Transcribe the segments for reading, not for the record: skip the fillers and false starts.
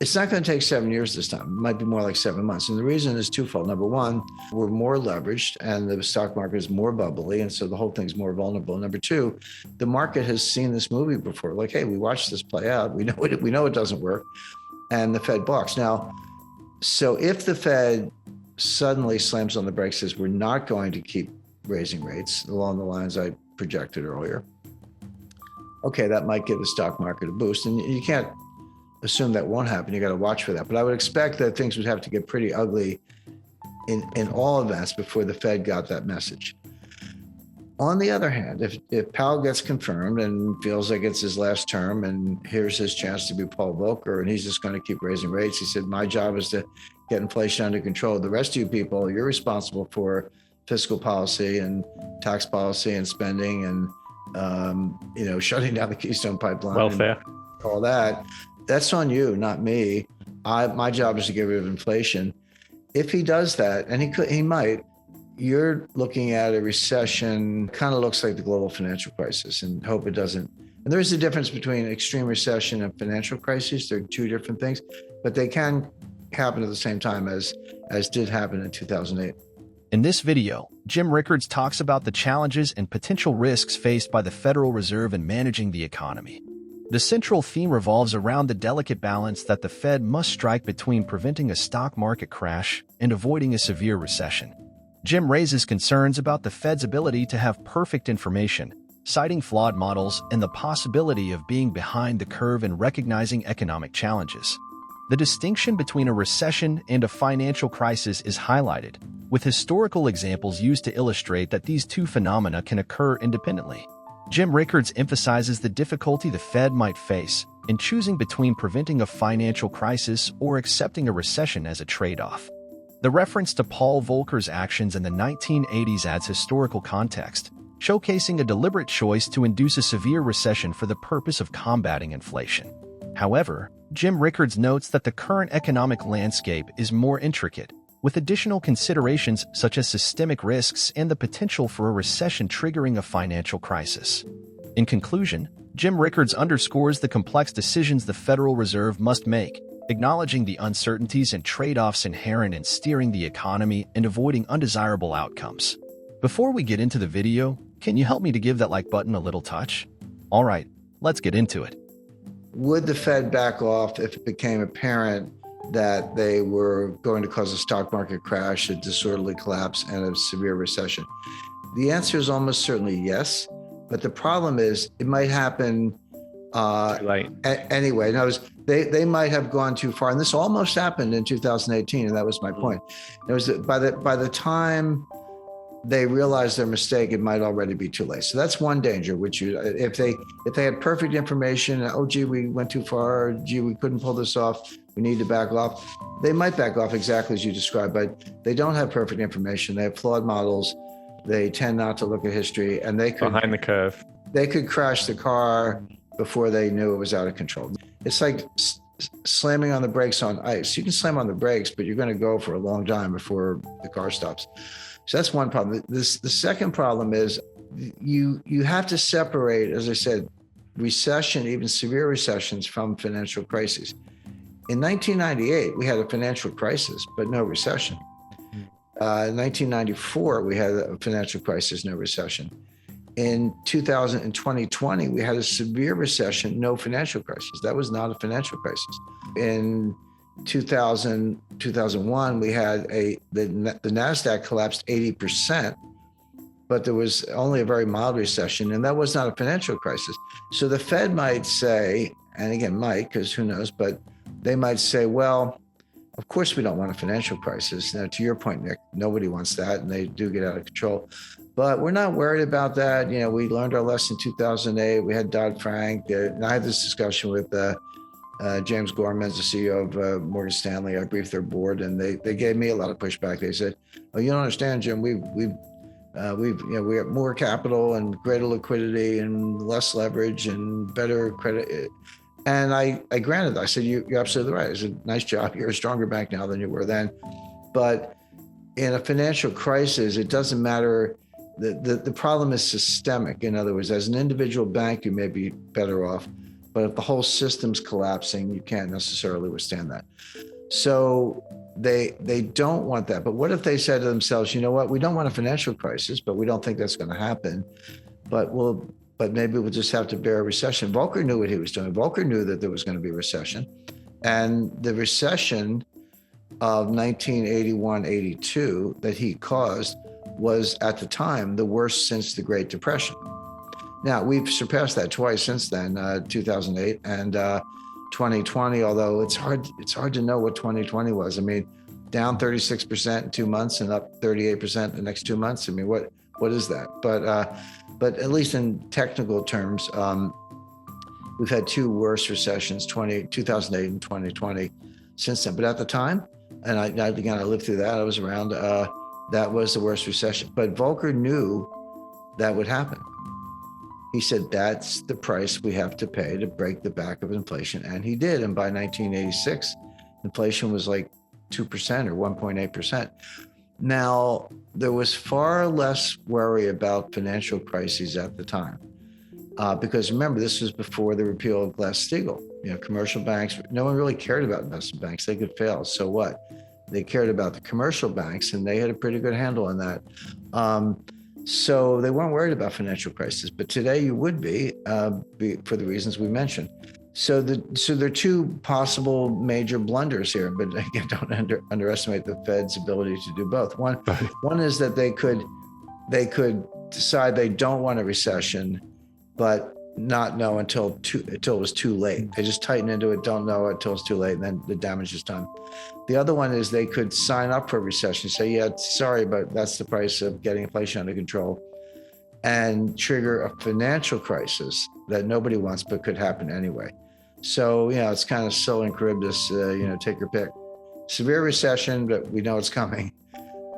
It's not going to take 7 years this time. It might be more like 7 months. And the reason is twofold. Number one, we're more leveraged and the stock market is more bubbly. And so the whole thing's more vulnerable. Number two, the market has seen this movie before. Like, hey, we watched this play out. We know it doesn't work. And the Fed balks. Now, so if the Fed suddenly slams on the brakes, says we're not going to keep raising rates along the lines I projected earlier, okay, that might give the stock market a boost. And you can't assume that won't happen. You got to watch for that. But I would expect that things would have to get pretty ugly in all events before the Fed got that message. On the other hand, if Powell gets confirmed and feels like it's his last term and here's his chance to be Paul Volcker and he's just going to keep raising rates, he said, my job is to get inflation under control. The rest of you people, you're responsible for fiscal policy and tax policy and spending and shutting down the Keystone Pipeline, welfare, and all that. That's on you, not me. My job is to get rid of inflation. If he does that, and he might, you're looking at a recession, kind of looks like the global financial crisis, and hope it doesn't. And there's a difference between extreme recession and financial crisis. They're two different things, but they can happen at the same time as did happen in 2008. In this video, Jim Rickards talks about the challenges and potential risks faced by the Federal Reserve in managing the economy. The central theme revolves around the delicate balance that the Fed must strike between preventing a stock market crash and avoiding a severe recession. Jim raises concerns about the Fed's ability to have perfect information, citing flawed models and the possibility of being behind the curve in recognizing economic challenges. The distinction between a recession and a financial crisis is highlighted, with historical examples used to illustrate that these two phenomena can occur independently. Jim Rickards emphasizes the difficulty the Fed might face in choosing between preventing a financial crisis or accepting a recession as a trade-off. The reference to Paul Volcker's actions in the 1980s adds historical context, showcasing a deliberate choice to induce a severe recession for the purpose of combating inflation. However, Jim Rickards notes that the current economic landscape is more intricate, with additional considerations such as systemic risks and the potential for a recession triggering a financial crisis. In conclusion, Jim Rickards underscores the complex decisions the Federal Reserve must make, acknowledging the uncertainties and trade-offs inherent in steering the economy and avoiding undesirable outcomes. Before we get into the video, can you help me to give that like button a little touch? All right, let's get into it. Would the Fed back off if it became apparent that they were going to cause a stock market crash, a disorderly collapse, and a severe recession? The answer is almost certainly yes, but the problem is it might happen anyway. In other words, they might have gone too far, and this almost happened in 2018, and that was my point. It was that by the time they realized their mistake, it might already be too late. So that's one danger, which if they had perfect information, oh gee, we went too far, gee, we couldn't pull this off, we need to back off. They might back off exactly as you described, but they don't have perfect information. They have flawed models. They tend not to look at history, and they could behind the curve. They could crash the car before they knew it was out of control. It's like slamming on the brakes on ice. You can slam on the brakes, but you're going to go for a long time before the car stops. So that's one problem. The second problem is you have to separate, as I said, recession, even severe recessions, from financial crises. In 1998, we had a financial crisis, but no recession. In 1994, we had a financial crisis, no recession. In 2000 and 2020, we had a severe recession, no financial crisis. That was not a financial crisis. In 2001, we had the NASDAQ collapsed 80%, but there was only a very mild recession, and that was not a financial crisis. So the Fed might say, and again, might, because who knows, but they might say, well, of course we don't want a financial crisis. Now, to your point, Nick, nobody wants that, and they do get out of control. But we're not worried about that. You know, we learned our lesson in 2008. We had Dodd-Frank. And I had this discussion with James Gorman, the CEO of Morgan Stanley. I briefed their board, and they gave me a lot of pushback. They said, "Oh, you don't understand, Jim. We have more capital and greater liquidity and less leverage and better credit." And I granted that. I said, "You're absolutely right. It's a nice job. You're a stronger bank now than you were then." But in a financial crisis, it doesn't matter. The problem is systemic. In other words, as an individual bank, you may be better off. But if the whole system's collapsing, you can't necessarily withstand that. So they don't want that. But what if they said to themselves, you know what, we don't want a financial crisis, but we don't think that's going to happen. But maybe we'll just have to bear a recession. Volcker knew what he was doing. Volcker knew that there was going to be a recession. And the recession of 1981-82 that he caused was at the time the worst since the Great Depression. Now, we've surpassed that twice since then, 2008 and 2020, although it's hard to know what 2020 was. I mean, down 36% in 2 months and up 38% the next 2 months. I mean, what is that? But at least in technical terms, we've had two worse recessions, 2008 and 2020 since then. But at the time, and I lived through that, I was around, that was the worst recession. But Volcker knew that would happen. He said, that's the price we have to pay to break the back of inflation. And he did. And by 1986, inflation was like 2% or 1.8%. Now, there was far less worry about financial crises at the time. Because remember, this was before the repeal of Glass-Steagall. You know, commercial banks, no one really cared about investment banks. They could fail. So what? They cared about the commercial banks, and they had a pretty good handle on that. So they weren't worried about financial crisis. But today you would be for the reasons we mentioned. So there are two possible major blunders here. But again, don't underestimate the Fed's ability to do both. One is that they could decide they don't want a recession, but not know until it was too late. They just tighten into it, don't know it until it's too late, and then the damage is done. The other one is they could sign up for a recession, say, yeah, sorry, but that's the price of getting inflation under control, and trigger a financial crisis that nobody wants but could happen anyway. So, it's kind of so and Charybdis, take your pick. Severe recession, but we know it's coming.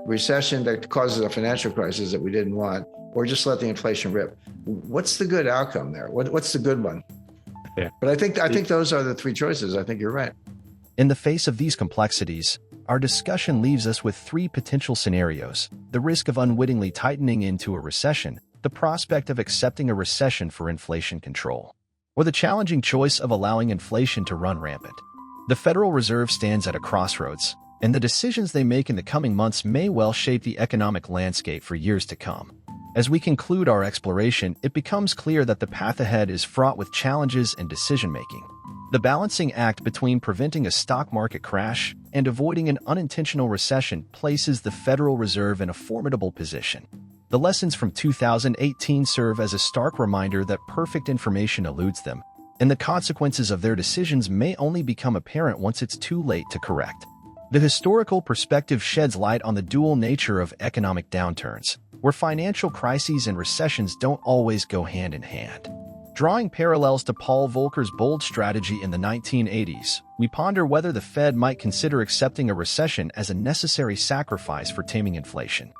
Recession that causes a financial crisis that we didn't want, or just let the inflation rip. What's the good outcome there? What's the good one? Yeah. But I think those are the three choices. I think you're right. In the face of these complexities, our discussion leaves us with three potential scenarios: the risk of unwittingly tightening into a recession, the prospect of accepting a recession for inflation control, or the challenging choice of allowing inflation to run rampant. The Federal Reserve stands at a crossroads, and the decisions they make in the coming months may well shape the economic landscape for years to come. As we conclude our exploration, it becomes clear that the path ahead is fraught with challenges and decision-making. The balancing act between preventing a stock market crash and avoiding an unintentional recession places the Federal Reserve in a formidable position. The lessons from 2018 serve as a stark reminder that perfect information eludes them, and the consequences of their decisions may only become apparent once it's too late to correct. The historical perspective sheds light on the dual nature of economic downturns, where financial crises and recessions don't always go hand in hand. Drawing parallels to Paul Volcker's bold strategy in the 1980s, we ponder whether the Fed might consider accepting a recession as a necessary sacrifice for taming inflation.